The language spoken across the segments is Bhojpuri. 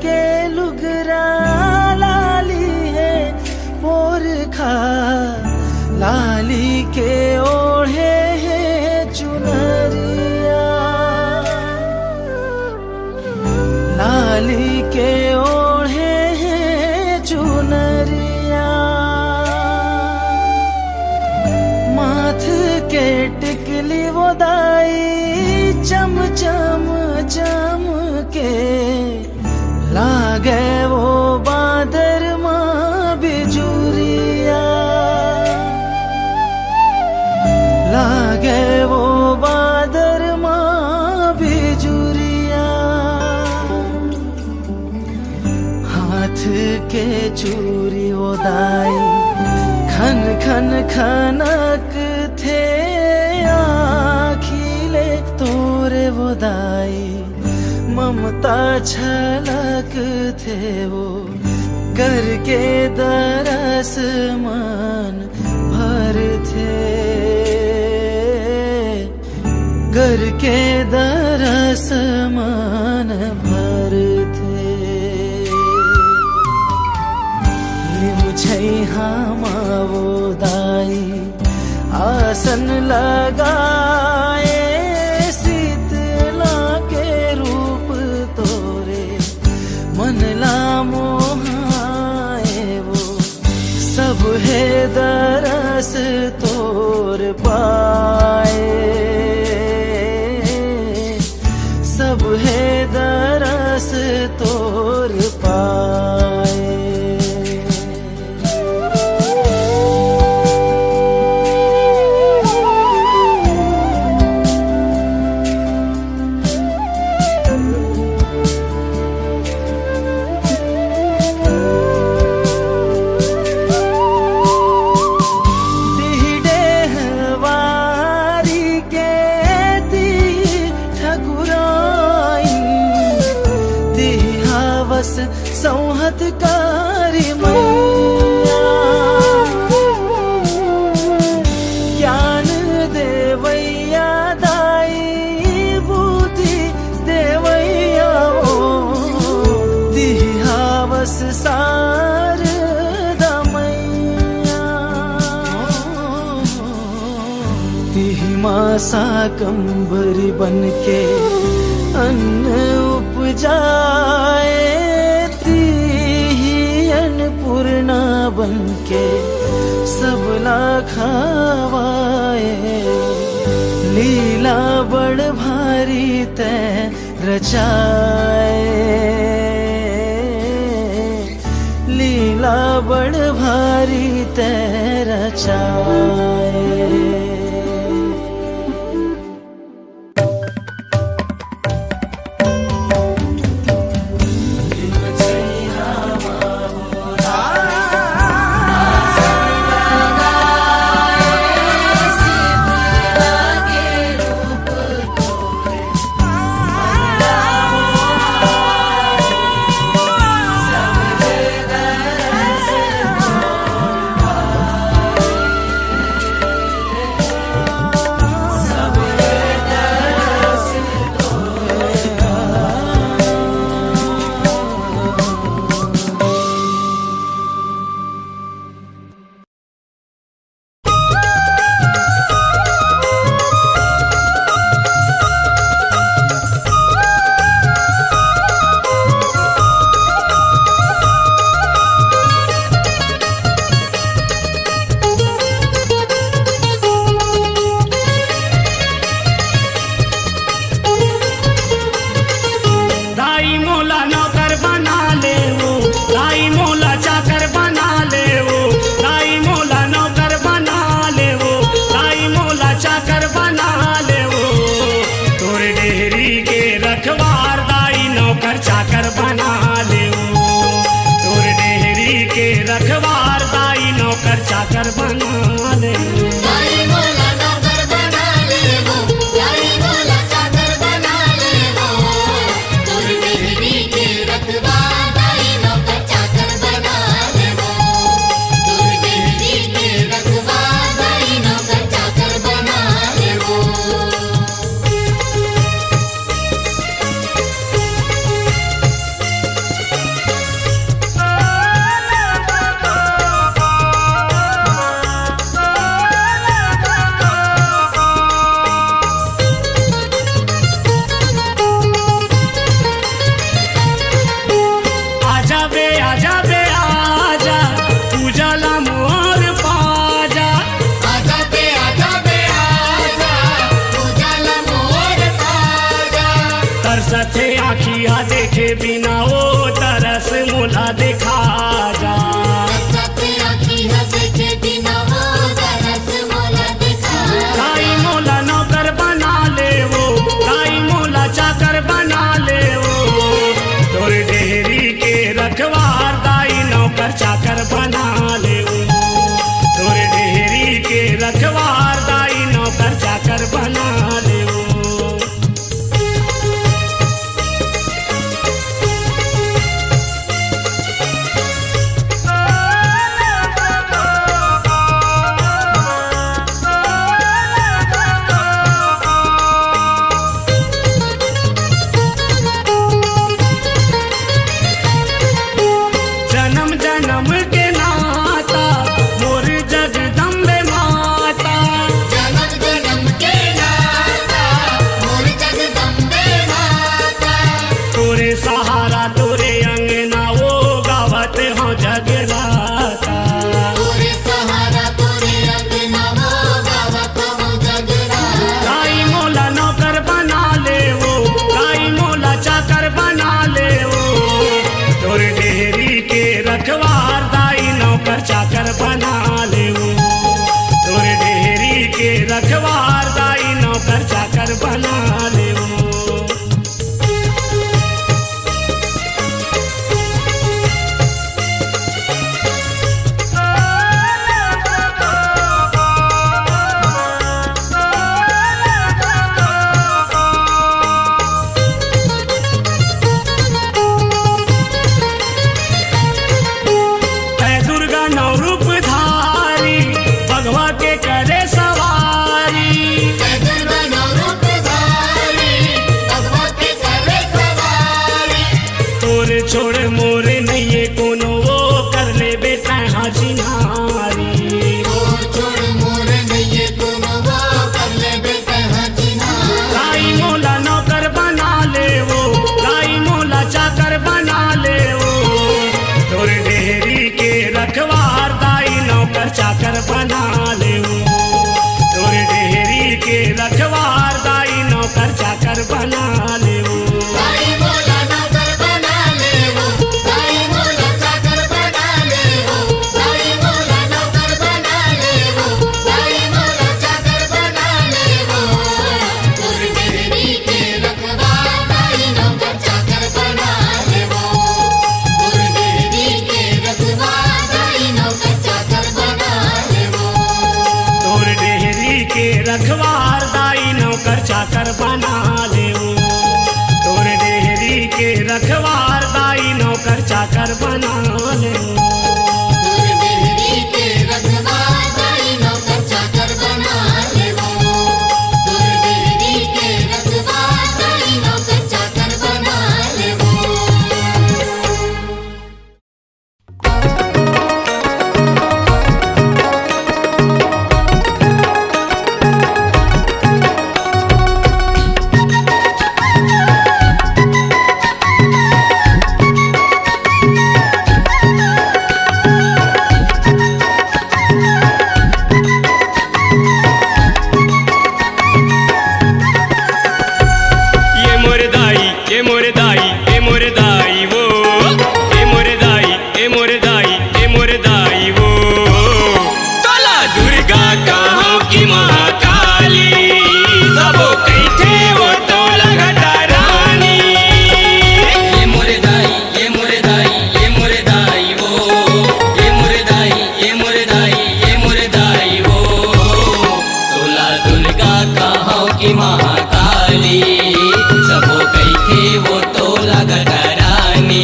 के लुगरा लाली है पोर खा, लाली के ओढ़े है चुनरिया, लाली के ओढ़े है चुनरिया। माथ के टिकली वो दाई चम चम चम के, लागे वो बादर माँ बिजुरिया, लागे वो बादर माँ बिजुरिया। हाथ के चूरी वो दाई खन खन खनक थे, आखिले तोरे वो दाई ममता छलक थे वो, करके दरस मन भर थे, करके दरस मन भर थे। लिमुझै हामा वो दाई आसन लगाए, शीतला के रूप तोरे मन ला मोहाए वो, सब है दरस तोर पाए, सब है दरस तोर पाए। सौहतकारी मैया ज्ञान देवैया दाई, बुद्धि देवैया ओ दिहावस शारदा मैया। तिहिमा शाकंभरी बनके अन्न उपजाए, अन्नपूर्णा बनके सबला खावाए, लीला बड़ भारी तै रचाए, लीला बड़ भारी तै रचाए। चाकर बना ले। देखे बिना वो तरस मोला दिखा जा। गाई मोला नौकर बना ले वो, गाई मोला चाकर बना ले वो, तोर डेहरी के रखवार दाई नौकर चाकर बना ले वो, तोर डेहरी के रखवार दाई नौकर चाकर बना ले वो। जन्म जन्म के नाता मोर जगदम्बे माता, जन्म जन्म के नाता मोर जगदम्बे माता, तोरे सहारा तोरे अंगना वो गावत हो जगराता। तोरे सहारा तोरे अंगना वो गावत हो जगराता। गाई मोला नौकर बना ले वो, गाई मोला चाकर बना ले वो, तोर डेहरी के रखवार दाई नौकर चाकर बना ले वो, तोर डेहरी के रखवार दाई नौकर चाकर बना ले वो। है दुर्गा नौ रूप धारी, भगवा के करे सवारी, जय दुर्गा नौ रूप धारी, भगवा के करे सवारी। तोरे छोड़ मोर नहीं कोनो वो कर ले बेटा हाजी नारी। ओ छोड़ मोर नैये तुम वो कर ले बेटे हजीना। गाई मोला नौकर बना ले वो, गाई मोला चाकर बना ले वो, तोर डेहरी के रखवार दाई नौकर चाकर बना ले वो, तोर डेहरी के रखवार दाई नौकर चाकर बना ले वो। गाई मोला नौकर बना ले वो, गाई मोला चाकर बना ले वो, गाई मोला नौकर बना ले वो, गाई मोला चाकर बना ले वो। तोर डेहरी के रखवार दाई नौकर चाकर बना ले वो, तोर डेहरी के रखवार दाई नौकर चाकर बना ले वो। तोर डेहरी के रखवार दाई नौकर चाकर बना ले वो, तोर डेहरी के रखवार दाई नौकर चाकर बना ले वो। तोर डेहरी के रखवार दाई नौकर चाकर बना ले वो, तोर डेहरी के रखवार दाई नौकर चाकर बना ले वो। ये मोर दाई, ये मोर दाई, ये मोर दाई वो, ये मोर दाई, ये मोर दाई, ये मोर दाई वो, तोला दुर्गा कहाँ की महाकाली, सबो कैथे वो तोला घटा रानी। ये मोरे दाई, ये मोरे दाई, ये मोरे दाई वो, ये मोरे दाई, ये मोरे दाई, ये मोरे दाई वो, तोला दुर्गा कहाँ की महाकाली, सबो कैथे वो तोला गटरानी।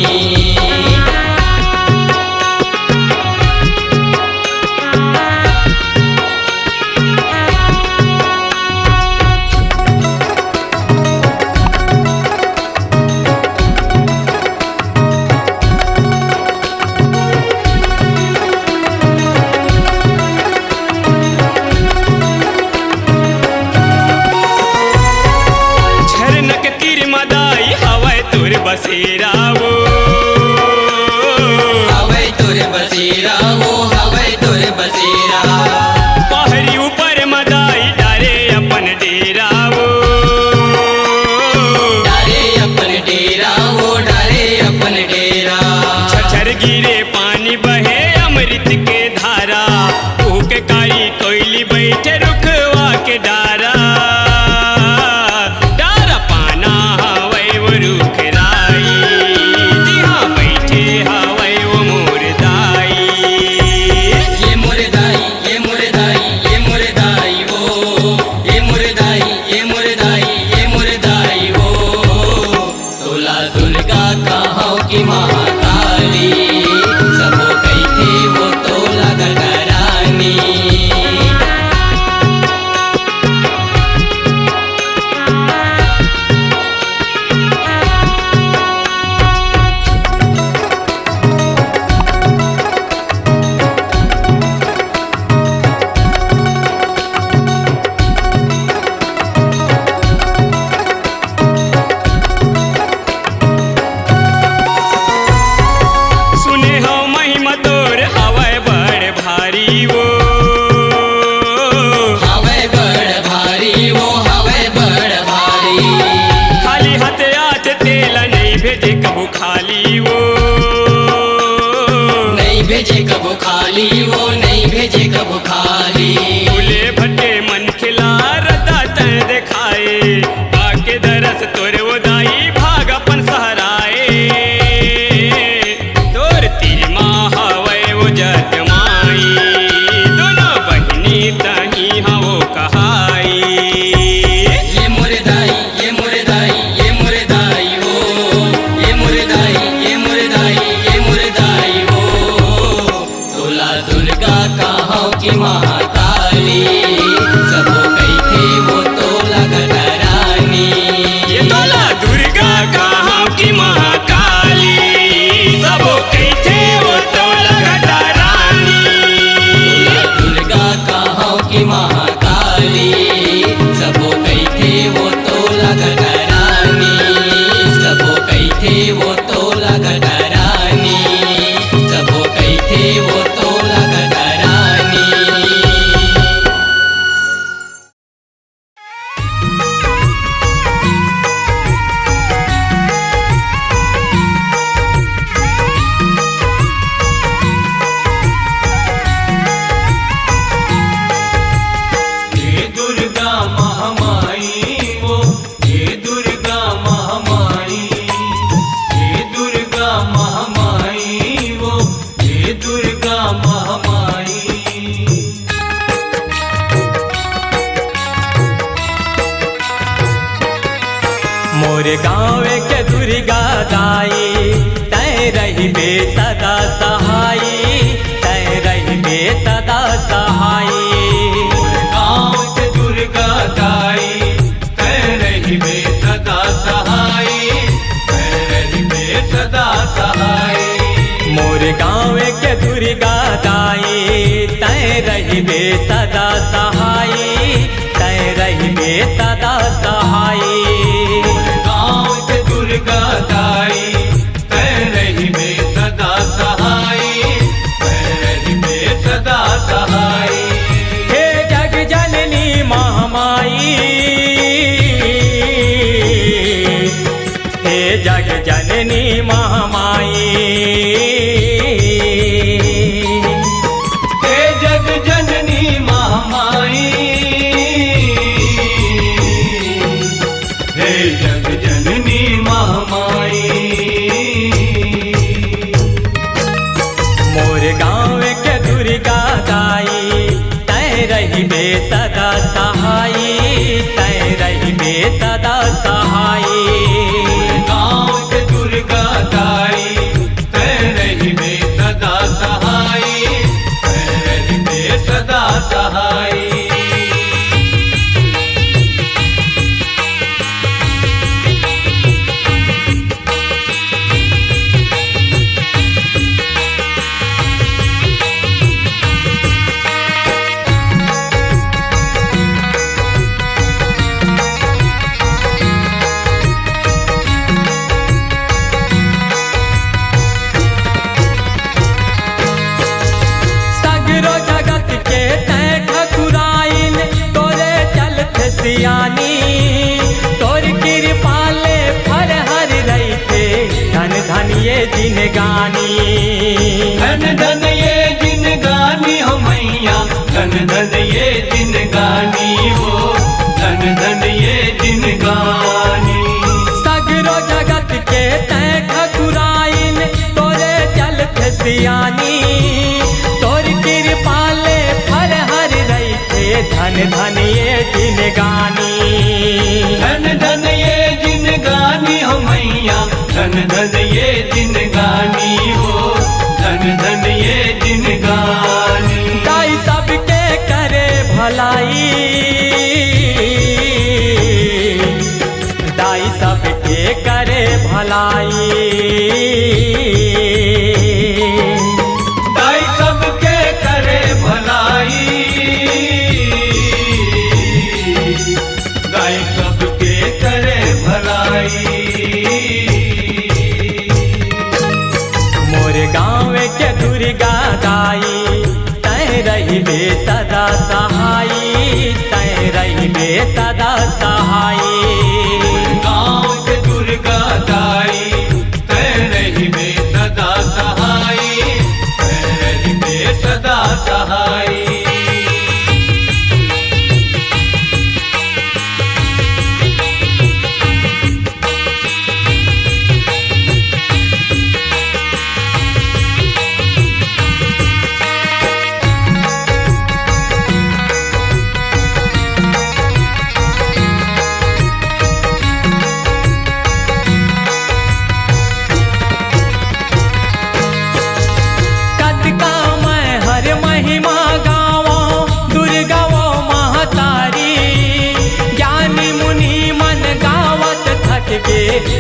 झरनक तीर मदाई हवाए तोर बसेरा वो, हवै तोरे बसेरा वो, हवै तोरे बसेरा, पहरी ऊपर मदाई डारे अपन डेरा वो, डारे अपन डेरा वो, डारे काली वो नहीं भेजे कबो खाली। फूले भट्टे मन खिला रता तय दिखाए, बाके दरस तोर वो दाई भाग अपन सहराए। तोर ती माँ हवे वो जग माई, दोनों बहिनी तही हवो कहाई। ये मोरे दाई ये मोरे दाई ये मोरे दाई वो, ये मोरे दाई ये मोरे दाई ये मोरे दाई वो। तोला दुर्गा कहाँ की महाकाली, सबो कही थे वो तोला गटरानी। ये तोला दुर्गा कहाँ की महाकाली, सबो कही थे वो तोला घटा रानी। तोला दुर्गा कहाँ की महाकाली, सबो कही थे वो तोला गटरानी। सबो कही थे वो तोला गटरानी, सबो कही थे वो तोला गटरानी। हे दुर्गा महामाई वो, हे दुर्गा महामाई, हे दुर्गा महामाई वो, हे दुर्गा महामाई। मोरे गाँव के दुर्गा दाई, तय रही बे सदा सहाई, तय रही बे सदा सहाई। गाँव के दुर्गा दाई, तय रही बे सदा सहाई, तय रही बे सदा सहाई। मोरे गाँव के दुर्गा दाई, तय रही बे सदा सहाई, तय रही बे सदा सहाई। गाँव के दुर्गा दाई, तय रही बे सदा सहाई, तय रही बे सदा सहाई। हे जग जननी महामाई, हे जग जननी महामाई, हे जग जननी महामाई, हे जग जननी महामाई। मोर गाँव के दुर्गा दाई, तय रही बे सदा सहाई, तय रही बे सदा सहाई। गाँव के दुर्गा दाई, तय रही बे सदा सहाई, तय रही बे सदा सहाई। सगरो जगत के तय ठकुराइन, तोरे चलत सियानी, तोर कृपाले फर हर रही थे, धन धन ये जिनगानी। धन धन ये जिनगानी हो मैया, धन धन ये जिनगानी हो, धन धन ये जिनगानी। सगरो जगत के तय ठकुराइन, तोरे चलत सियानी, तोर कृपाले फर हर रही थे, धन धन ये जिनगानी। धन धन ये जिनगानी हो मैया, धन धन ये जिनगानी हो, धन धन ये जिनगानी। दाई सबके करे भलाई, दाई सबके करे भलाई। दाई सबके करे भलाई, दाई सबके करे भलाई। मोरे गाँव के दुर्गा दाई, तय रही बे सदा सहाई, तय रही बे सदा सहाई। गाँव के दुर्गा दाई, तय रही बे सदा सहाई, तय रही बे सदा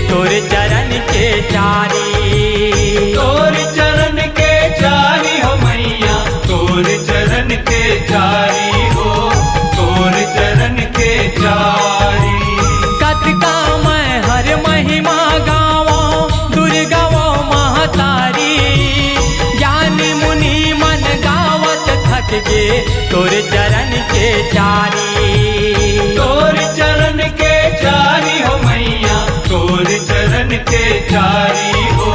तोर चरण के चारी। तोर चरण के चारी हो मैया, तोर चरण के चारी हो, तोर चरण के चारी। कतका मैं हर महिमा गावा दुर्गा वो महतारी। ज्ञानी मुनि मन गावत थक गे तोर चरण के चारी। तोर चरण के चारी हो मैया, तोर चरण के चारी हो,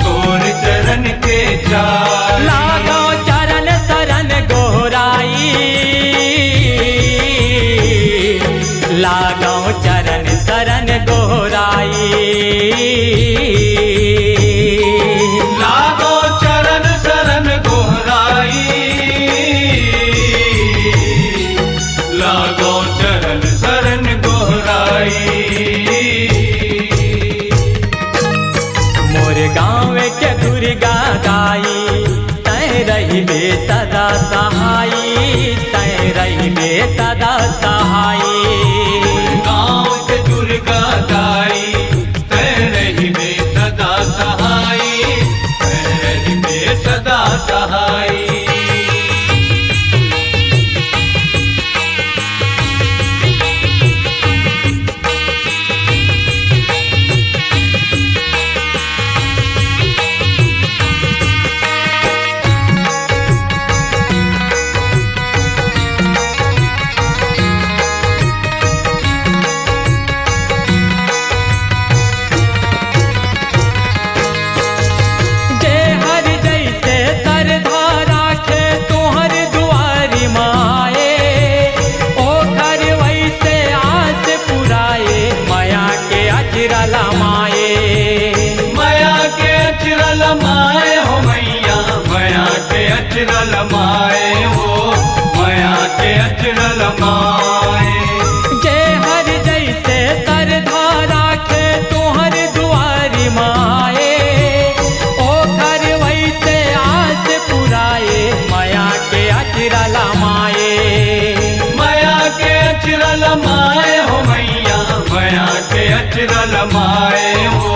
तोर चरण के चारी। लागो चरण शरण गोहराई, लागो चरण शरण गोहराई। लागो चरण शरण गोहराई, लागो चरण शरण गोहराई। मोर गाँव के दुर्गा दाई, तै रहिबे सदा सहाई, तै रहिबे सदा सहाई। गाँव के दुर्गा दाई, तै रहिबे सदा सहाई, तै रहिबे सदा सहाई। जे हर जैसे श्रद्धा राखे तोहर दुआरी माए, ओ घर वैसे आस पुराए माया के अचरा लमाए। माया के अचरा लमाए हो मैया, माया के अचरा लमाए हो, माया के अचरा लमाए। जे हर जैसे श्रद्धा राखे तोहर दुआरी माए, ओ घर वैसे आस पुराए माया के अचरा लमाए। माया के अचरा लमाए हो मैया, माया के अचरा लमाए हो,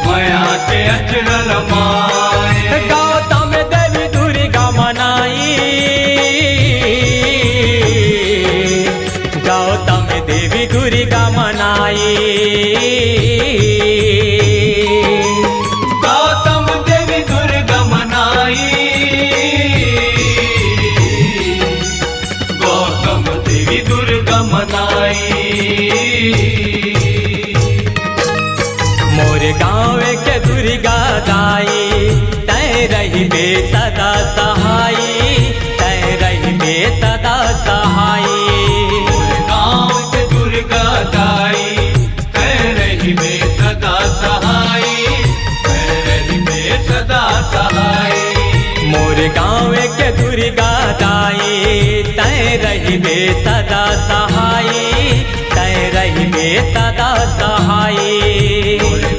माया के अचरा लमाए। गौतम देवी दुर्गा मनाई, गौतम देवी दुर्गा मनाई। गौतम देवी दुर्गा मनाई, गौतम देवी दुर्गा मनाई। मोर गाँव के दुर्गा दाई, तै रहिबे सदा सहाई, तै रहिबे सदा सहाई। गाँव के दुर्गा दाई, तै रहिबे सदा सहाई, तै रहिबे सदा सहाई। मोर गाँव के दुर्गा दाई, तै रहिबे सदा सहाई, तै रहिबे सदा सहाई।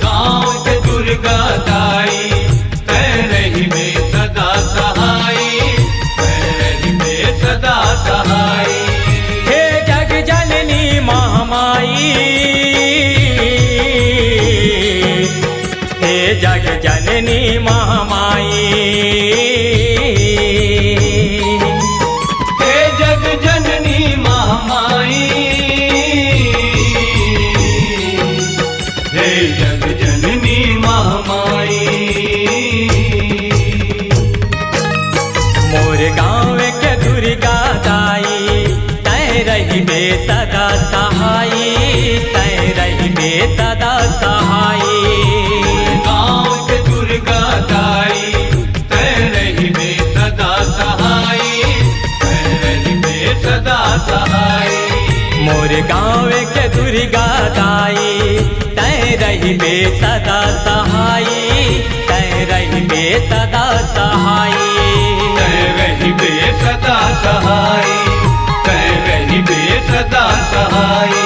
गाँव के दुर्गा दाई, तै रहिबे सदा सहाई, तै रहिबे सदा सहाई। हे जग जननी महामाई, हे जग जननी महामाई। हे जग जननी महामाई, हे जग जननी महामाई। मोर गाँव के दुर्गा दाई, तै रहिबे सदा सहाई, तै रहिबे सदा सहाई। गाँव के दुर्गा दाई, तै रहिबे सदा सहाई, तै रहिबे सदा सहाई। मोर गाँव के दुर्गा दाई, तै रहिबे सदा सहाई, तै रहिबे सदा सहाई। तै रहिबे सदा सहाई, तै रहिबे सदा सहाई,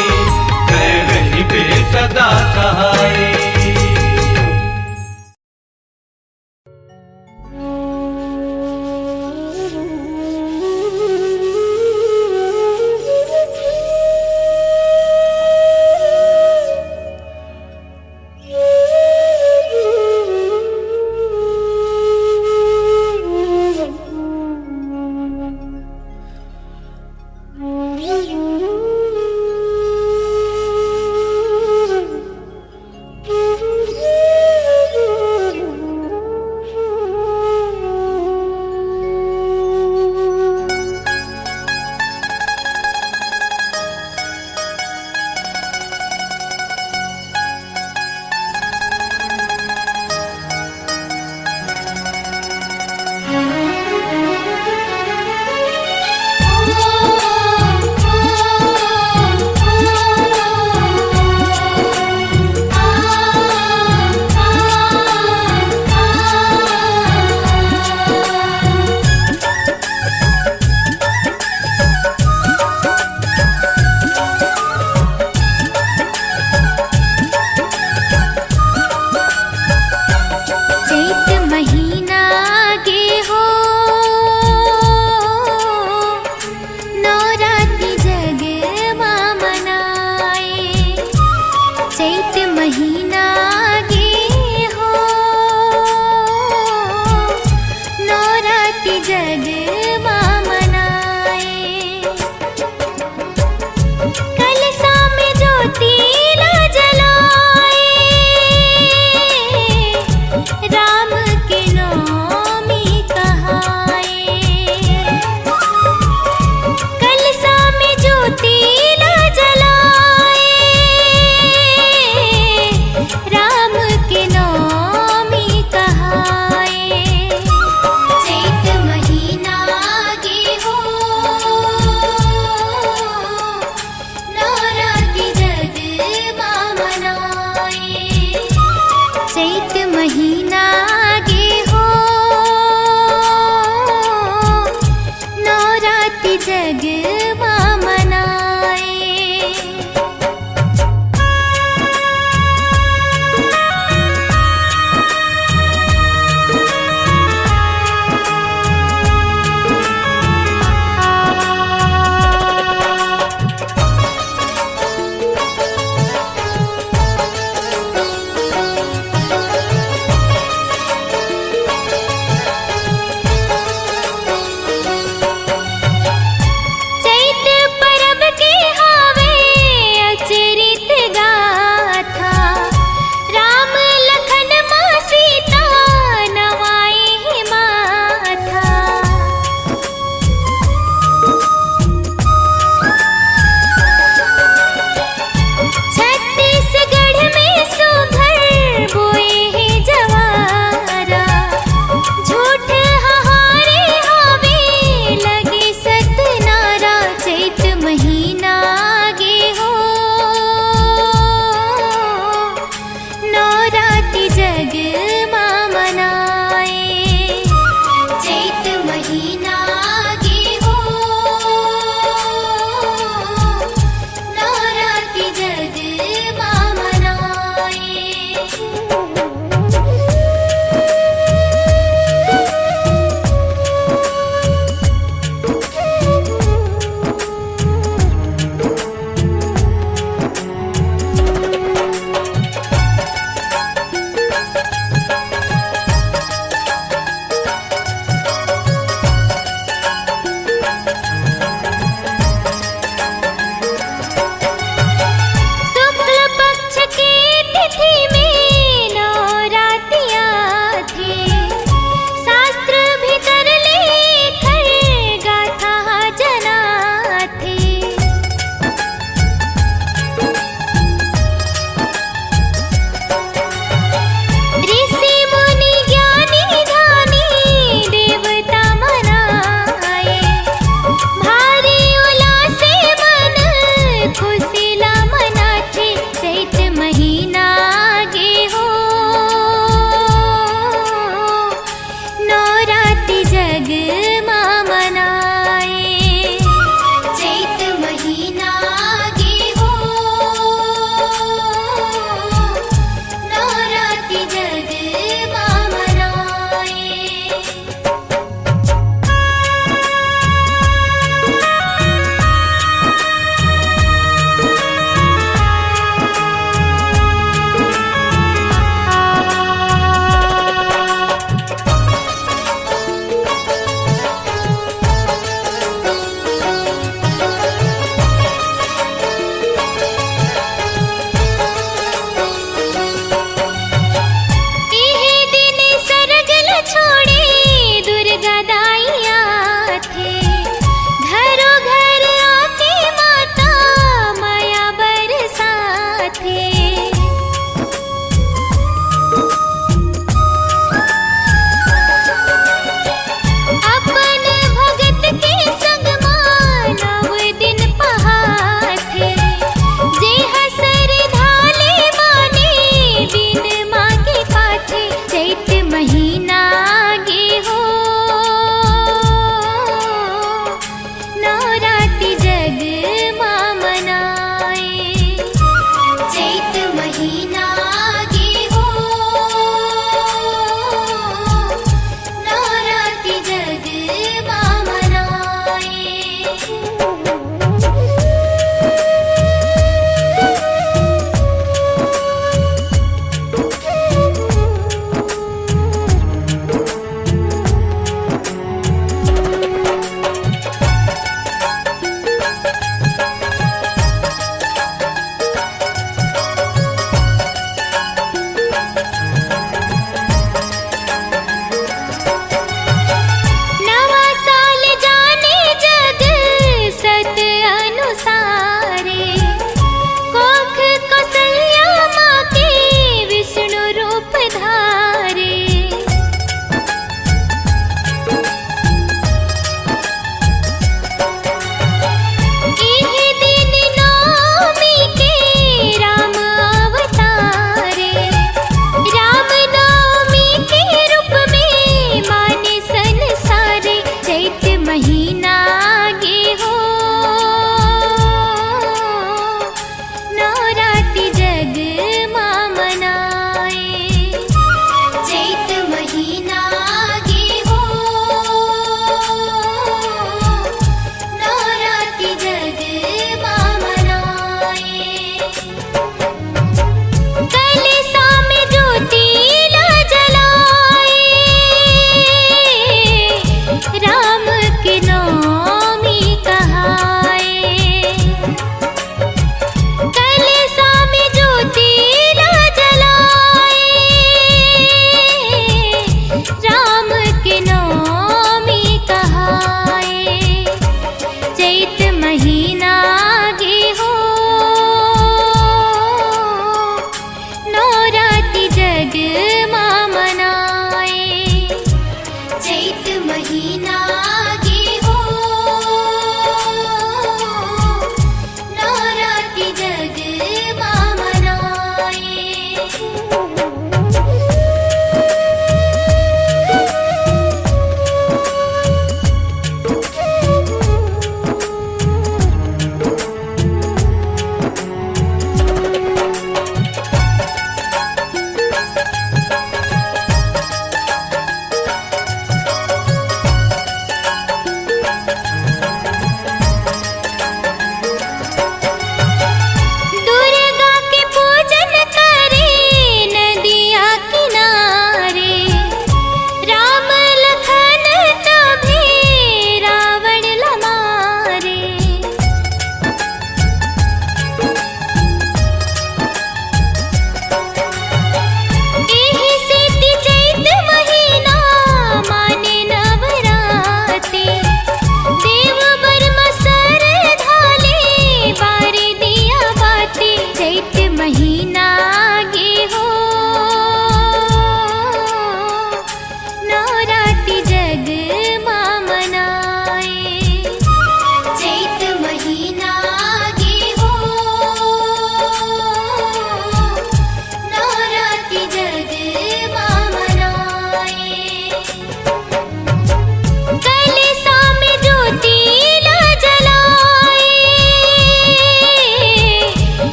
तै रहिबे सदा सहाई।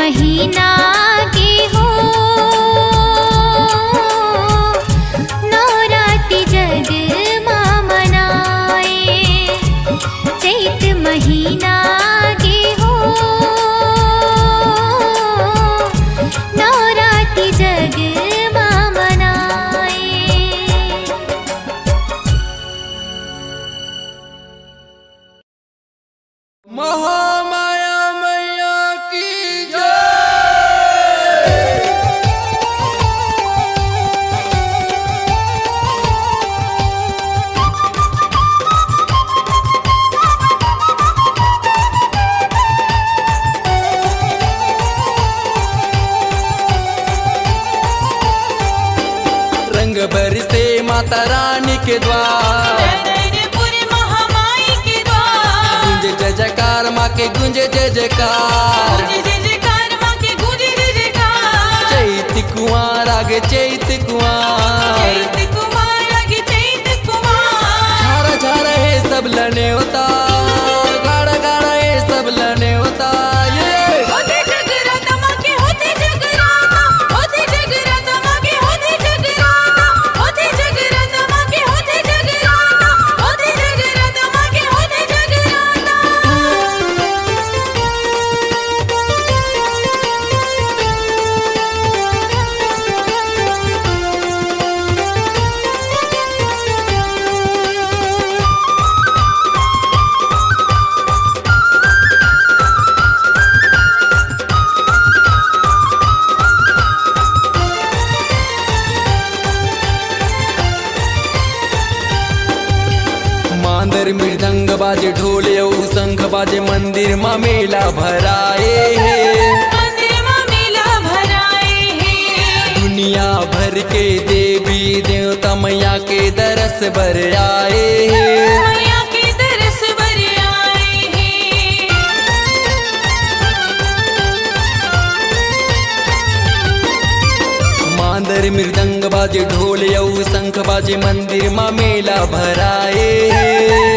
महीना के हो नवरात्रि जगमा मनाए। चैत महीना के हो नवरात्रि जगमा मनाए। महामाया मैया की जय। रंग बरसे माता रानी के द्वार, महामाई के द्वार गूंजे जय जयकार माँ के गूंजे जय जयकार। जय जयकार माँ के गूंजे जय जयकार। चैत कुंवर आगे चैत कुंवर, चैत कुमार आगे चैत कुमार। झारा झारा है सब लने होता, गाड़ा गाड़ा है सब लने होता। ये होते जगराता माँ के होते जगराता, होते जगराता माँ के होते जगराता, होते जगराता माँ के होते जगराता, होते जगराता माँ के होते जगराता। मांदर मृदंग बाजे ढोल और शंख बाजे मंदिर माँ मेला भराए है। मंदिर माँ मेला भराए है। दुनिया भर के देवी देवता मैया के दरस बर आए हैं। मैया के दरस बर आए हैं। मांदर मृदंग बाजे ढोल और शंख बाजे मंदिर माँ मेला भराए है।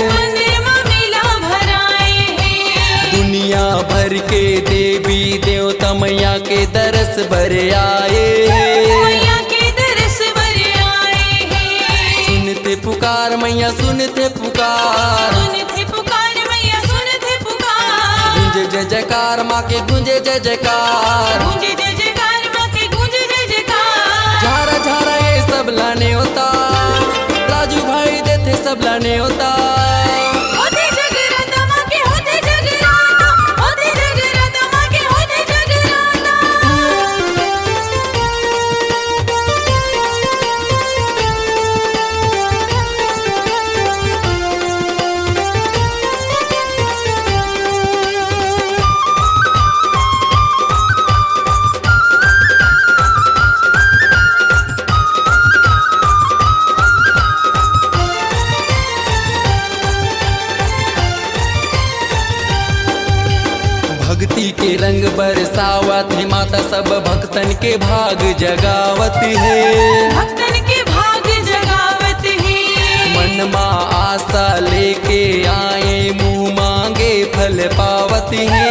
मंदिर माँ मेला भराए हैं। दुनिया भर के देवी देवता मैया के दरस बर आए हैं। मैया के दरस बर आए हैं। सुनते पुकार मैया सुनते पुकार, सुनते पुकार मैया सुनते पुकार। गूंजे जय जयकार माँ के गूंजे जय जयकार। गूंजे जय जयकार माँ के गूंजे जय जयकार। झारा झारा ये सब लाने होता, राजू भाई देते सब लाने होता। होते जगराता माँ के होते जगराता, होते जगराता माँ के होते जगराता। भक्ति के रंग बरसावत है माता, सब भक्तन के भाग जगावत है। भक्तन के भाग जगावत है। मन मा आशा लेके आए मुँह मांगे फल पावत है।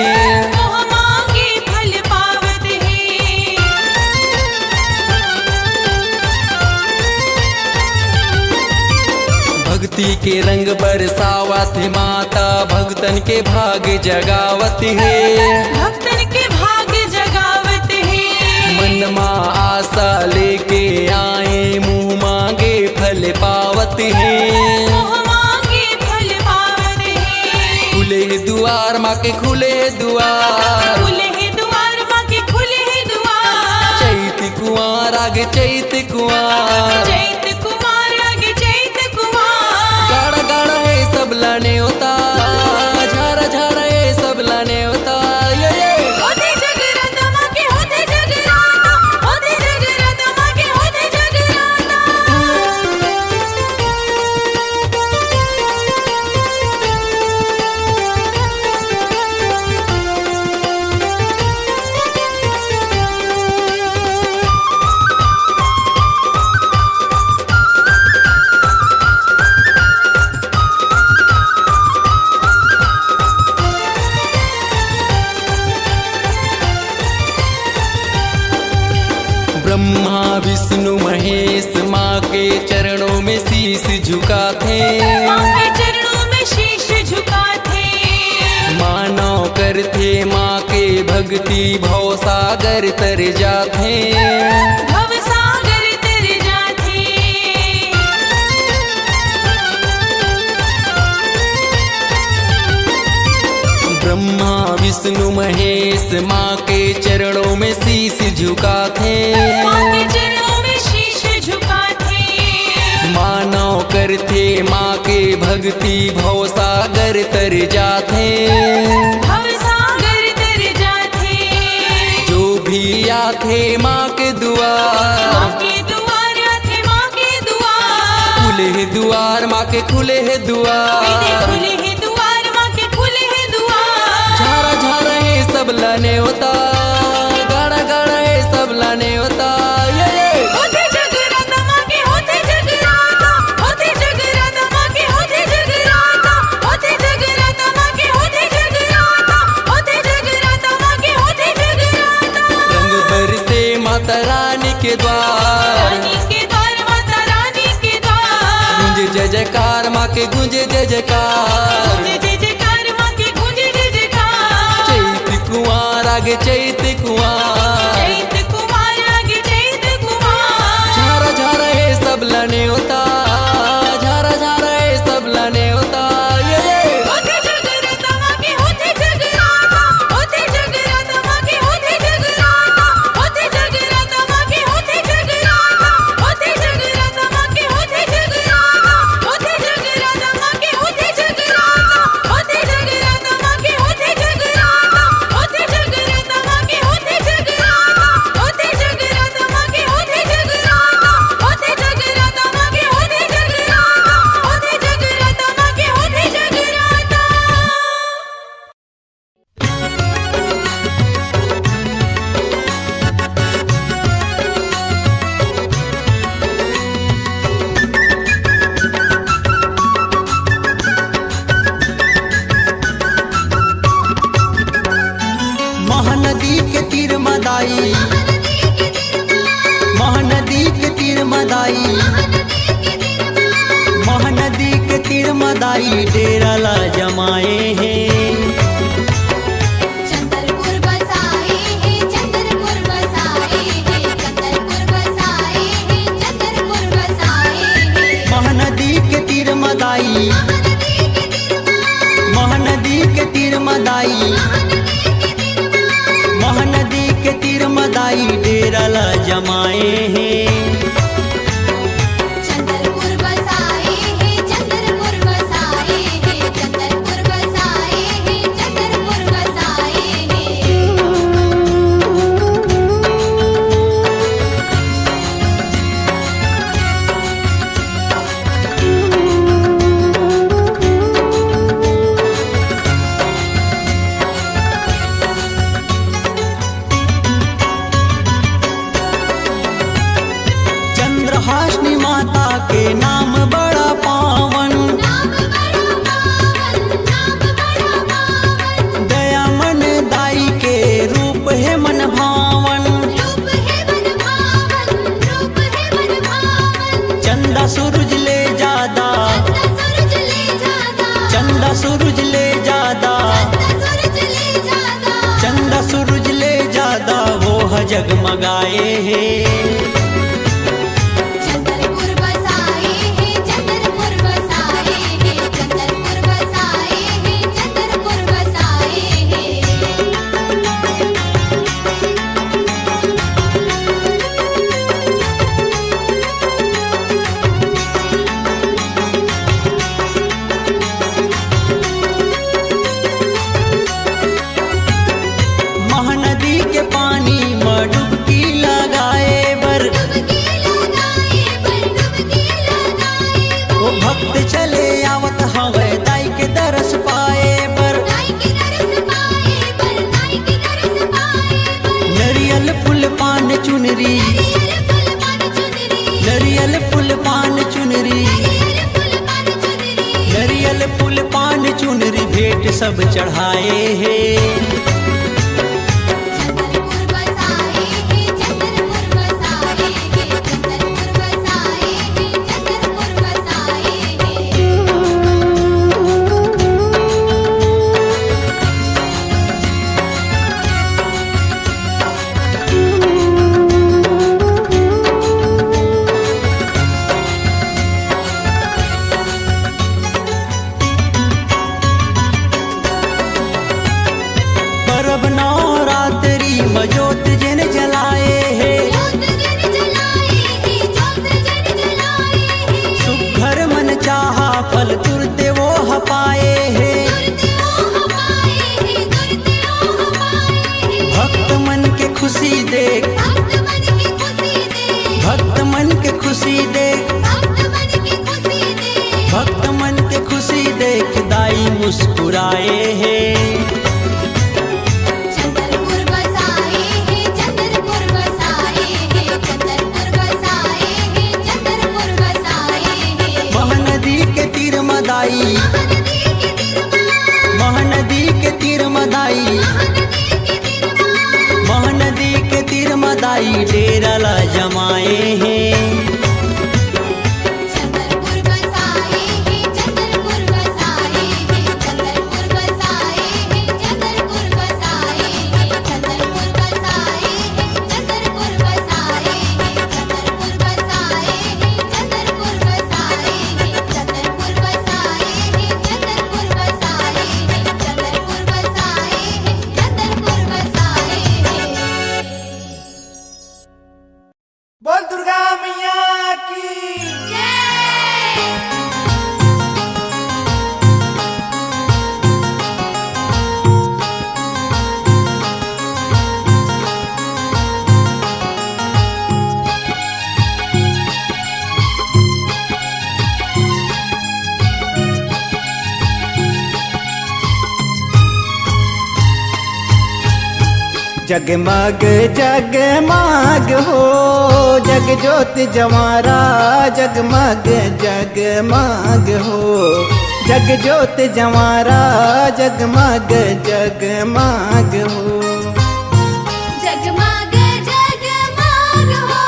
मोह मांगे फल पावत है। भक्ति के रंग बरसावत है माता, भक्तन के भाग जगावत है। भक्तन के भाग जगावत है। मन मा आशा लेके आए मुँह मांगे फल पावत है। मोह मांगे फल पावत है। खुले दुआर माँ के खुले दुआर, खुले हैं द्वार माँ के खुले हैं द्वार। चैत कुंवर आगे चैत कुंवर। चैत कुमार आगे चैत कुमार। गाड़ा गाड़ा है सब लाने होता, झारा झारा है सब लाने होता। ये होते जगराता माँ के होते जगराता, होते जगराता माँ के होते जगराता। चरणों में शीश झुकाते माँ के चरणों में शीश झुकाते मानो करते माँ के भक्ति भव सागर तर जाते भव सागर तर जाते ब्रह्मा विष्णु महेश माँ के चरणों में शीश झुकाते माँ के चरणों में शीश झुकाते मानो करते माँ के भक्ति भव सागर तर जाते भव सागर तर जाते जो भी आते माँ के द्वार माँ के द्वार आते माँ के द्वार खुले है द्वार माँ के खुले है द्वार खुले हैं द्वार माँ के खुले हैं द्वार झारा झारा है सब लाने होता गाड़ा गाड़ा है सब लाने होता ये होते जगराता माँ के होते जगराता होते जगराता माँ के होते जगराता होते जगराता माँ के होते जगराता होते जगराता माँ के होते जगराता रंग बरसे माता रानी के द्वार रानी के द्वार माता रानी के द्वार गूंजे जय जयकार माँ के गूंजे जय जयकार गूंजे जय जयकार माँ के गूंजे जय जयकार चैत कुंवर आगे चैत कुंवर चैत कुमार आगे चैत कुमार झारा झारा है सब लाने होता झारा झारा है सब लाने होता ये होते जगराता माँ के होते जगराता होते जगराता माँ के होते जगराता होते जगराता माँ के होते जगराता होते जगराता माँ के होते जगराता होते जगराता माँ के होते जगराता होते जगराता माँ के होते जगराता होते जगराता माँ के होते जगराता होते जगराता माँ के होते जगराता होते जगराता माँ के होते जगराता होते जगराता माँ के होते जगराता महानदी के तीर मदाई महानदी के तीर मदाई महानदी के तीर मदाई डेरा ला जमाए हैं चंद्रपुर बसाए हैं चंद्रपुर बसाए हैं चंद्रपुर बसाए हैं चंद्रपुर बसाए हैं महानदी के तीर मदाई महानदी के तीर मदाई महानदी के तीर मदाई डेरा ला जमाए हैं चंद्रपुर बसाए हैं चंद्रपुर बसाए हैं चंद्रपुर बसाए हैं चंद्रपुर बसाए हैं चंद्रहासिनी माता के नाम बड़ा पावन नाम बड़ा पावन नाम बड़ा पावन दया मन दाई के रूप है मन भावन रूप है मन भावन रूप है मन भावन चंदा सूरज ले जादा सूरज ले जादा चंदा सूरज ले जादा सूरज ले जादा चंदा सूरज ले जादा वो है जगमगाए हैं चंद्रपुर बसाए हैं चंद्रपुर बसाए हैं चंद्रपुर बसाए हैं चंद्रपुर बसाए हैं महानदी के पानी में डुबकी लगाए बर डुबकी लगाए पर डुबकी लगाए वो भक्त चले आवत हवे दाई के दरस पाए बर दाई के दरस पाए पर दाई के दरस पाए पर नरियल फूल पान चुनरी नरियल फूल पान चुनरी नरियल फूल पान चुनरी नरियल फूल पान चुनरी नरियल फूल पान चुनरी भेंट सब चढ़ाए हैं चंद्रपुर बसाए हैं चंद्रपुर बसाए हैं चंद्रपुर बसाए हैं भक्त मन की खुशी देख भक्त मन के खुशी देख दाई मुस्कुराए हैं। चंद्रपुर बसाए हैं, चंद्रपुर बसाए हैं, चंद्रपुर बसाए हैं, चंद्रपुर बसाए हैं। महानदी के तीर मदाई महानदी के तीर मदाई, महानदी के तीर मदाई महानदी के तीर मदाई, महानदी के तीर मदाई डेरा ला जमाए हैं। चंद्रपुर बसाए हैं, चंद्रपुर बसाए हैं, चंद्रपुर बसाए हैं, चंद्रपुर बसाए हैं, चंद्रपुर बसाए हैं, चंद्रपुर बसाए हैं, चंद्रपुर बसाए हैं, चंद्रपुर बसाए हैं, चंद्रपुर बसाए हैं, चंद्रपुर बसाए हैं, चंद्रपुर बसाए हैं, चंद्रपुर बसाए हैं। बोल दुर्गा मैया की। जगमग जगमग हो जग ज्योत जमारा, जगमग जगमग हो जग ज्योत जमारा, जगमग जगमग हो। जगमग जगमग हो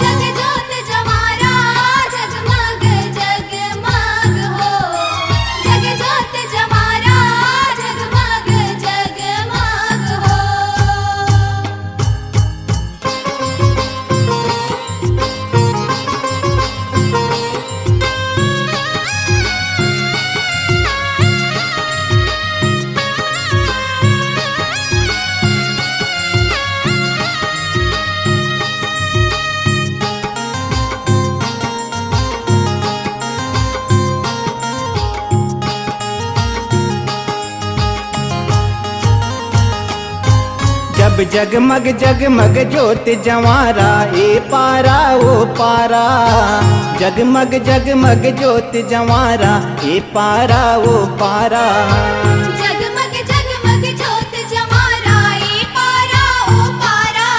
जग ज्योत जमारा, जगमग जगमग हो जग ज्योत जमारा, जगमग जगमग हो। जब जगमग जगमग ज्योत जमारा, ए पारा ओ पारा, जगमग जगमग ज्योत जमारा, ए पारा ओ पारा। जगमग जगमग ज्योत जमारा, ए पारा ओ पारा,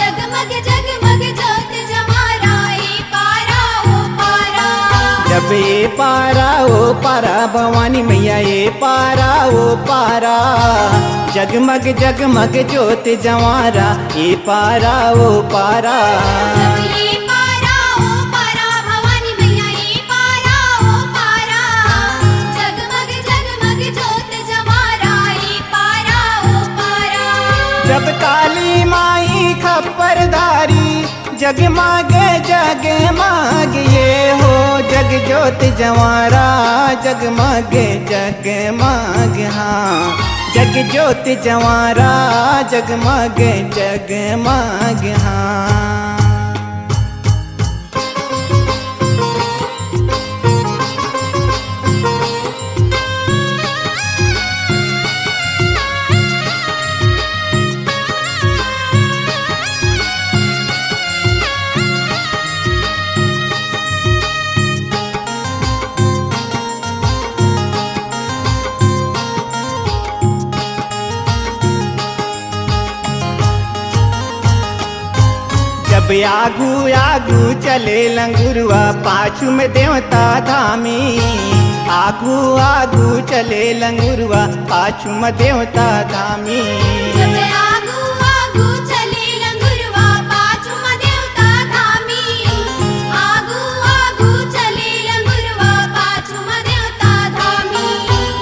जगमग जगमग ज्योत जमारा, ए पारा ओ पारा। जब ए पारा ओ पारा भवानी मैया, ए पारा ओ पारा, जगमग जगमग ज्योत जमारा, ए पारा ओ पारा। जब ये पारा ओ पारा भवानी मैया, ए पारा ओ पारा, जगमग जगमग ज्योत जमारा, ए पारा ओ पारा। जब काली माई खप्परधारी, जगमग जगमग ये हो जग ज्योत जमारा, जगमग जगमग हाँ जग ज्योत जमारा, जगमग जगमग हाँ। जब आगू आगू चले लंगुरवा, पाछू में देवता धामी, आगू आगू चले लंगुरवा, पाछू में देवता धामी। जब आगू आगू चले लंगुरवा, पाछू में देवता धामी, आगू आगू चले लंगुरवा, पाछू में देवता धामी।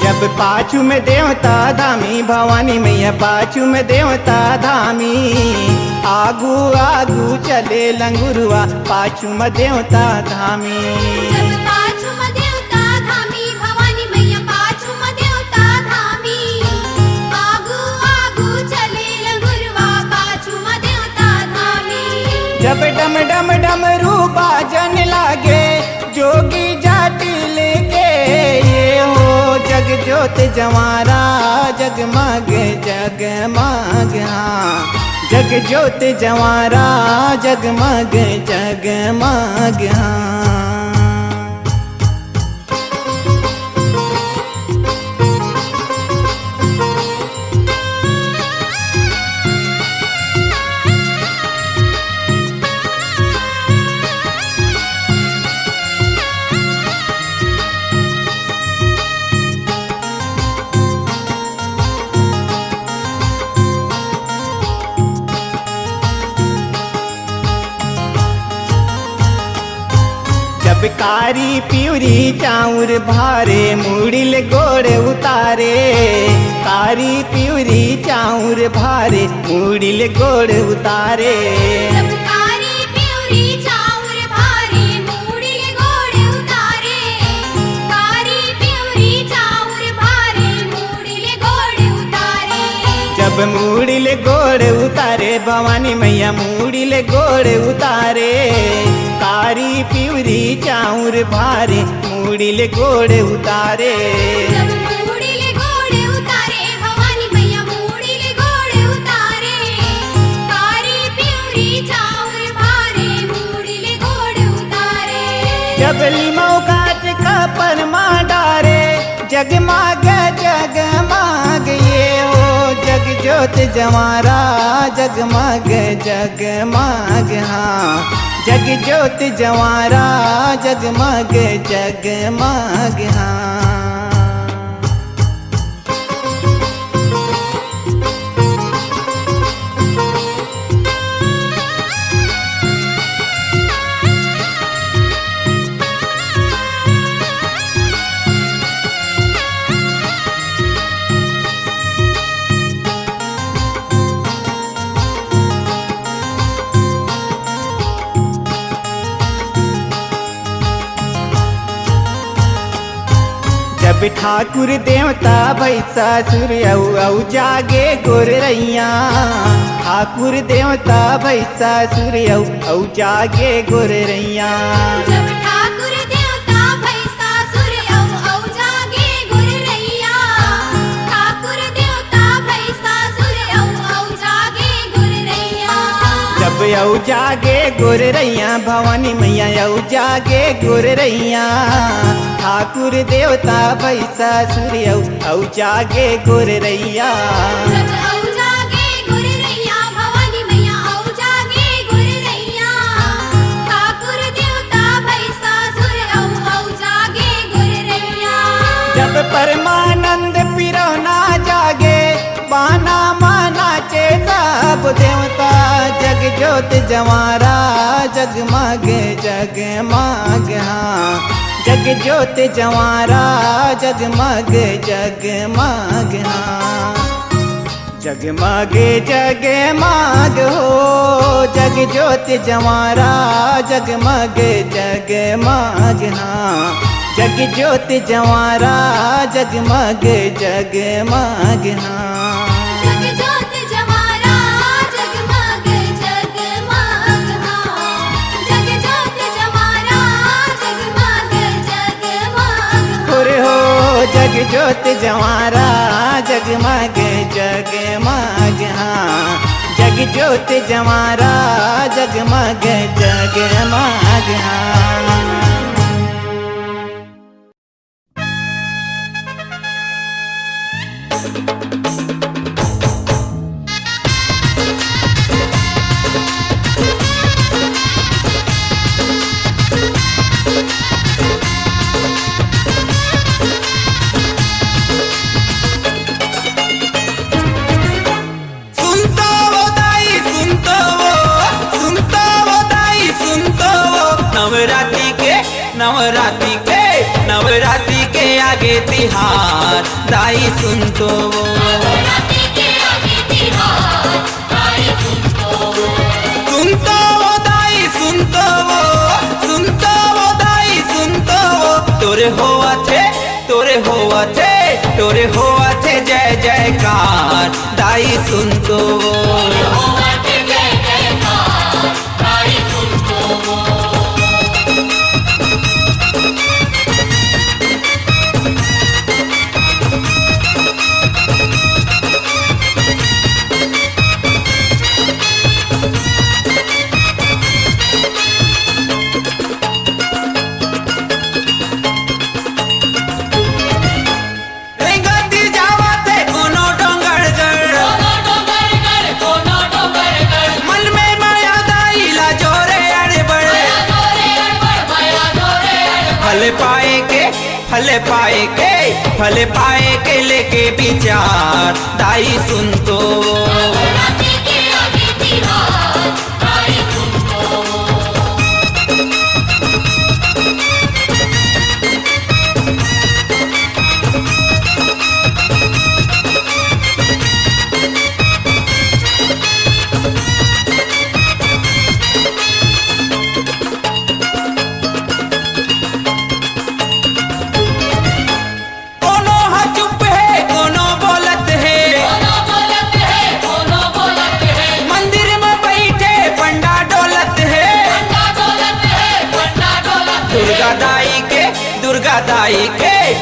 जब पाछू में देवता धामी भवानी मैया, पाछू में देवता धामी, आगू आगू चले लंगुरवा, पाछू में देवता धामी। जब पाछू में देवता धामी भवानी मैया, पाछू में देवता धामी, आगू आगू चले लंगुरवा, पाछू में देवता धामी। जब डम डम डमरू बाजन लागे, जोगी जाति लेके ये हो जग ज्योत जमारा, जगमग जगमग हाँ जग ज्योत जवारा जगमग जगमग हाँ। जब कारी प्यूरी चाउर भारे मुड़िल गोड़ उतारे, कारी प्यूरी चाउर भारे मुड़िल गोड़ उतारे। जब कारी प्यूरी चाउर भारे मुड़िल गोड़ उतारे, कारी प्यूरी चाउर भारे मुड़िल गोड़ उतारे। जब मुड़िल गोड़ उतारे भवानी मैया मुड़िल गोड़ उतारे, कारी प्यूरी चाउर भारे मुड़िल गोड़ उतारे। जब मुड़िल गोड़ उतारे भवानी मैया मुड़िल गोड़ उतारे, कारी प्यूरी चाउर भारे मुड़िल गोड़ उतारे। जब लीमौ काट का परमा डारे जगमग जगमग ये हो जग ज्योत जवारा जगमग जगमग हाँ। जग ज्योत जवारा जगमग जगमग हाँ। जब ठाकुर देवता भैसा सुर औ जागे गोरैया, ठाकुर देवता भैसा सुर औ जागे गोरैया। जब ठाकुर देवता भैसा सुर औ जागे गोरैया, ठाकुर देवता भैसा सुर औ जागे गोरैया। जब औ जागे गोरैया भवानी मैया औ जागे गोरैया, ठाकुर देवता भैसा सुर औ जागे गोरैया। जब औ जागे गोरैया भवानी मैया औ जागे गोरैया, ठाकुर देवता भैसा सुर औ जागे गोरैया। जब परमानंद पिरौना जागे बाना माना चे सब देवता, जग ज्योत जवारा जगमग जगमग हाँ। जग ज्योत जवारा जगमग जगमग हाँ। जगमग जगमग हो जग ज्योत जवारा जगमग जगमग हाँ। जग ज्योत जवारा जगमग जगमग हाँ। जग ज्योत जवारा जगमग जगमग हाँ। जग ज्योत जवारा जगमग जगमग हो रे हो जग ज्योत जवारा जगमग जगमग हाँ। जग ज्योत जवारा जगमग जगमग हाँ। नवरात्रि के आगे तिहार दाई सुन तो वो, नवरात्रि के आगे तिहार दाई सुन तो वो, सुन तो वो दाई सुन तो वो, सुन तो वो दाई सुन तो वो। तोरे होवा थे तोरे होवा थे तोरे होवा थे जय जयकार दाई सुन तो वो। होवा थे जय जयकार दाई सुन तो वो। फल पाए के लेके विचार दाई सुन तो नवरात्रि के आगे तिहार दाई सुन तो कोनो हा चुप है कोनो बोलत है मंदिर में बैठे पंडा डोलत है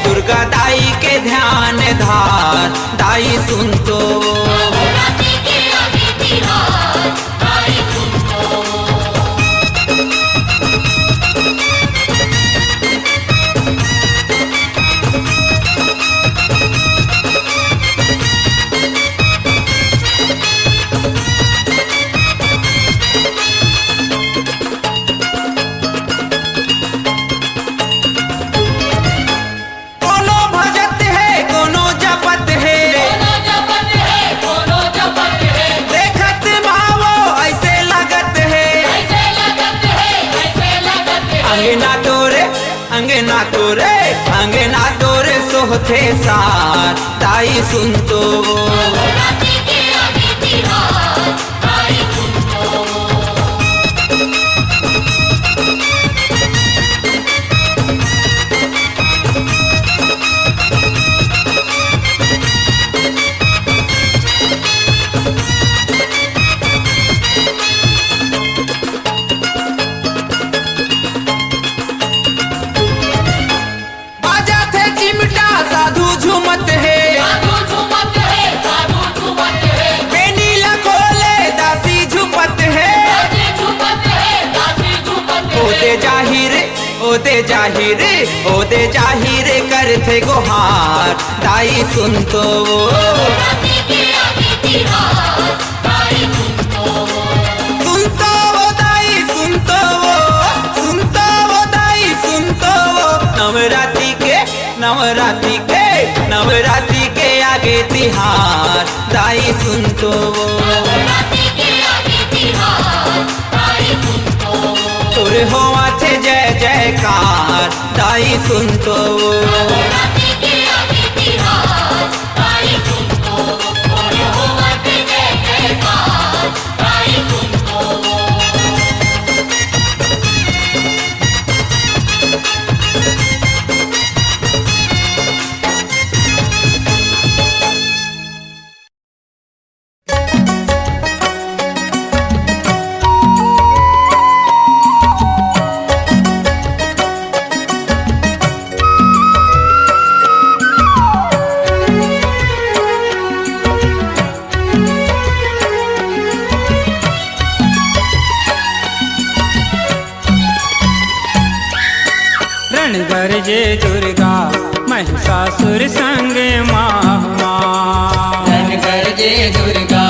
दुर्गा दाई के ध्यान धार दाई सुन तो नवरात्रि के आगे तिहार दाई सुन तो कोनो भजत है कोनो जपत है देखत भावो ऐसे लगत है अंगना तोरे सोहते सार दाई सुन तो नवरात्रि के आगे तिहार दाई सुन तो बाजा थे चिमटा साधु झूमत है बेनी लखोले दासी झुपत है ओदे जाहिर कर थे गोहार दाई सुन तो नवरात्रि के आगे तिहार दाई सुन तो सुन तो वो दाई सुन तो वो दाई सुन तो वो नवरात्रि के आगे तिहार दाई सुन तो नवरात्रि के आगे तिहार दाई सुन तो तोरे होवा थे जय जयकार दाई सुन तो नवरात्रि के आगे तिहार दाई सुन तो और होवा ते जय जयकार दाई सुन तो रण गरजे दुर्गा महिषासुर संग माहुमा धन गरजे दुर्गा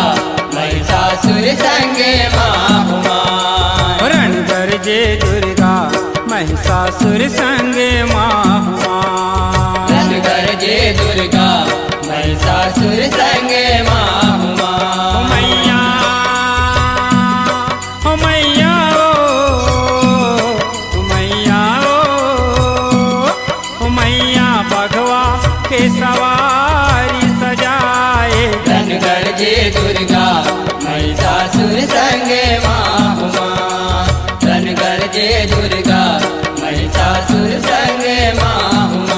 महिषासुर संग माहुमा रण गरजे दुर्गा महिषासुर संग माहुमा धन गरजे दुर्गा महिषासुर संग माहुमा मैया ओ मैया ओ मैया ओ मैया बघवा के सवारी सजाए धन गरजे दुर्गा महिषासुर संग माहुमा धन गरजे दुर्गा महिषासुर संग माहुमा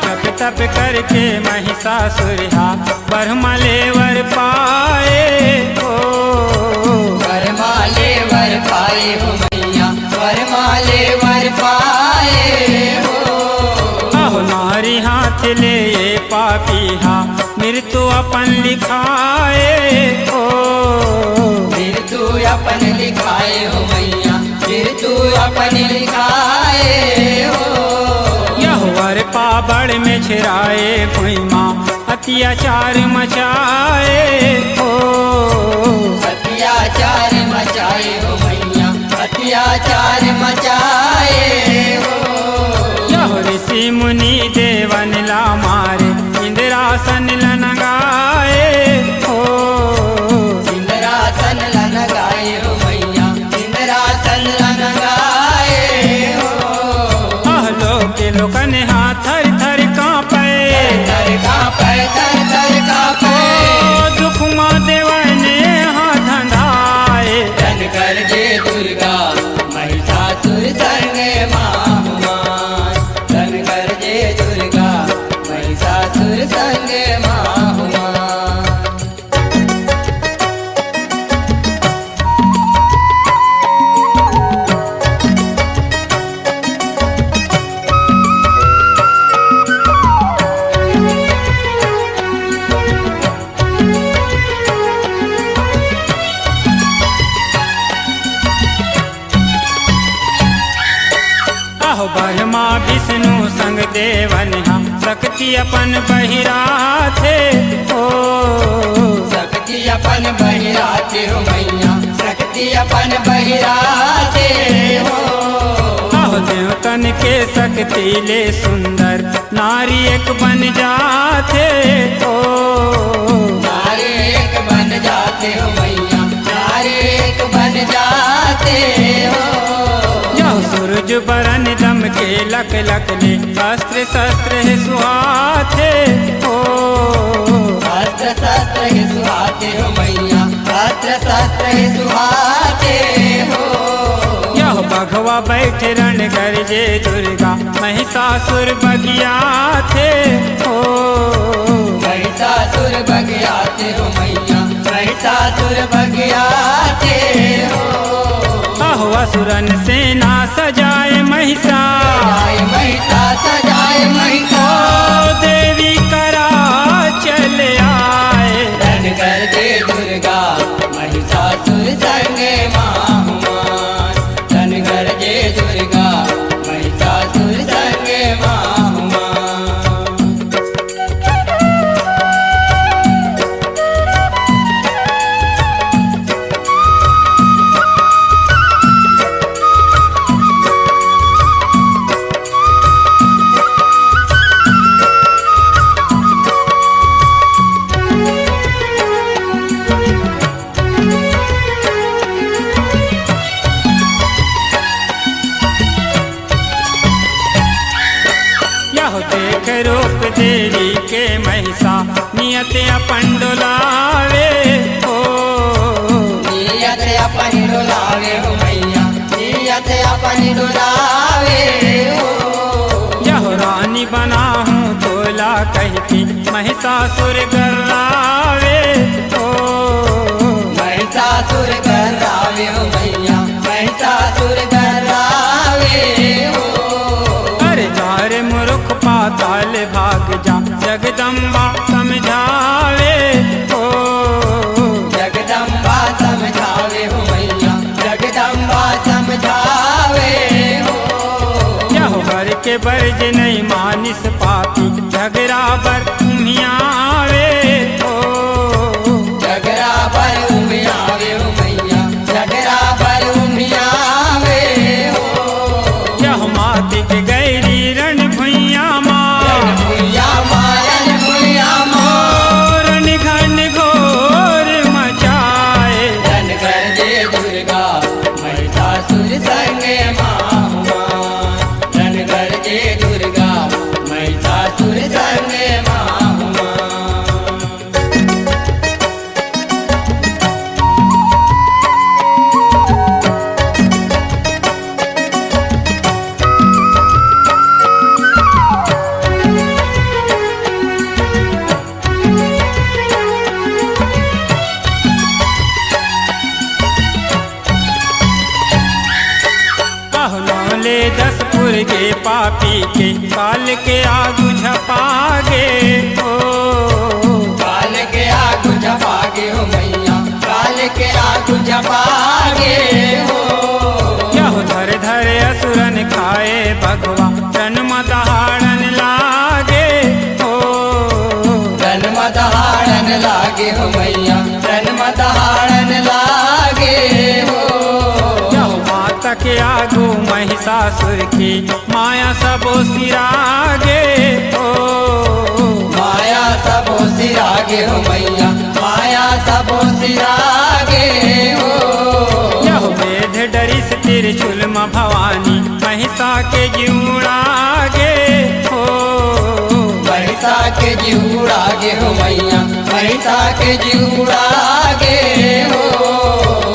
जप तप करके महिषासुर बरमले वर पाए हो वरमाले वर पाए हो मैया वरमाले वर पाए हो ले ये पापीहा मृत्यु अपन लिखाए ओ फिर तू अपन लिखाए हो मैया, फिर तू अपन लिखाए हो। यहुवर पाबड़ में छिराए भुइमा अत्याचार मचाए ओ अत्याचार मचाए हो मैया, अत्याचार मचाए हो। यह ऋषि मुनि देवन ला मारे इंद्रासन लनगाए ओ इंद्रासन लगाए हो मैया, इंद्रासन लगाए हो। अहलो के लोकन हाथ थर थर कांपे थर कांपे, थर थर कांपे। ओ दुखमा देवने हाथ धंधाए धन कर जे दुर्गा महिषासुर संगे माहुमान, धन कर जे दुर्गा महिषासुर संगे माहुमान। अहो ब्रह्मा विष्णु संग देवन हम शक्ति अपन बहिरा थे ओ शक्ति अपन बहिराते हो मैया, शक्ति अपन बहिराते हो। अहो देवतन के शक्ति ले सुंदर नारी एक बन जाते ओ नारे एक बन जाते हो मैया, नारे एक बन जाते हो। यह सूरज बरन दम के लक लक ले अस्त्र शस्त्र है सुहाते ओ अस्त्र शस्त्र ही सुहाते हो मैया, अस्त्र शस्त्र ही सुहाते हो। यह बघवा बैठ रण गरजे दुर्गा महिषासुर बगिया थे ओ महिषासुर बगियाते हो मैया, महिषासुर बगियाते हो। अहो असुरन सेना सजाए महिषा सजाए महिषा, सजाए महिषा। ओ देवी करा चले आए धन कर दे दुर्गा महिषासुर संगे माहुमान, धन कर दे दुर्गा महिषासुर संगे माहुमान। यह देख रूप देवी के महिषा नियत अपन डोलावे ओ नियत अपन डोलावे हो मैया, नियत अपन डोलावे हो। यह रानी बना हूँ तोला कहती महिषासुर गर्रावे ओ महिषासुर गर्रावे हो मैया, महिषासुर गर्रावे हो। अरे जारे मूर्ख पाताल भाग जा जगदम्बा समझावे ओ जगदम्बा समझावे हो मैया, जगदम्बा समझावे हो। यह बर के बरज नहीं मानिस पापी झगड़ा बर उमियावे ओ झगड़ा पर उमियावे हो मैया, झगड़ा पर उमियावे हो। यह मात के गैरी रण भुइया माँ भुइया मारन भुइया मोर। रण घन घोर मचाए धन कर दे दुर्गा महिषासुर संगे माहुमान, धन कर दे दुर्गा महिषासुर संगे माहुमान। दुर्गे पापी के काल के आगू झपागे हो। काल के आगू झपागे हो मैया, काल के आगू झपागे हो। यहो धर धर असुरन खाए भगवा जन्म दहाड़न लागे हो। जन्म दहाड़न लागे हो मैया, जन्म दहाड़न लागे हो। यहो माता के आगू महिषासुर की माया सबो सिरागे हो। माया सबो सिरागे हो मैया, माया सबो सिरागे हो। यहो वेद डरिस त्रिशूल म भवानी महिषा के जीवड़ागे हो। महिषा के जीवड़ागे हो मैया, महिषा के जीवड़ागे हो।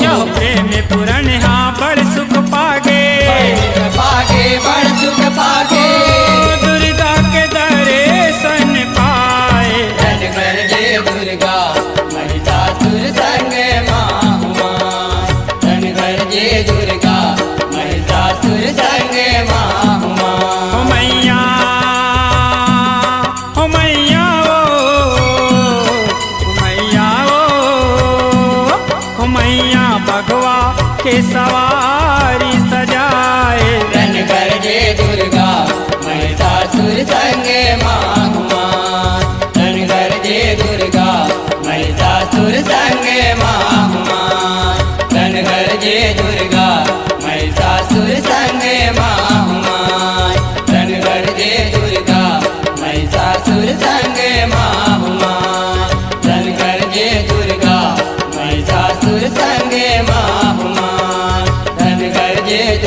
यहो प्रेम पुरन हाँ बड़ सुख पागे, पागे बड़ सुख पागे। दुर्गा के दर्शन पाए। धन कर जय दुर्गा महिषासुर संग माहुआ। धन कर जय दुर्गा महिषासुर संग माहुआ। ओ मैया, ओ मैया ओ मैया ओ मैया भगवा के सवारी सजाए। धन कर जय दुर्गा महिषासुर संग माहुआ। धन कर जय दुर्गा महिषासुर संग माहुआ। धन कर जय दुर्गा महिषासुर संग माहुआ। धन कर जय दुर्गा महिषासुर संग माहुआ। धन कर जय दुर्गा महिषासुर संग माहुआ। धन कर जय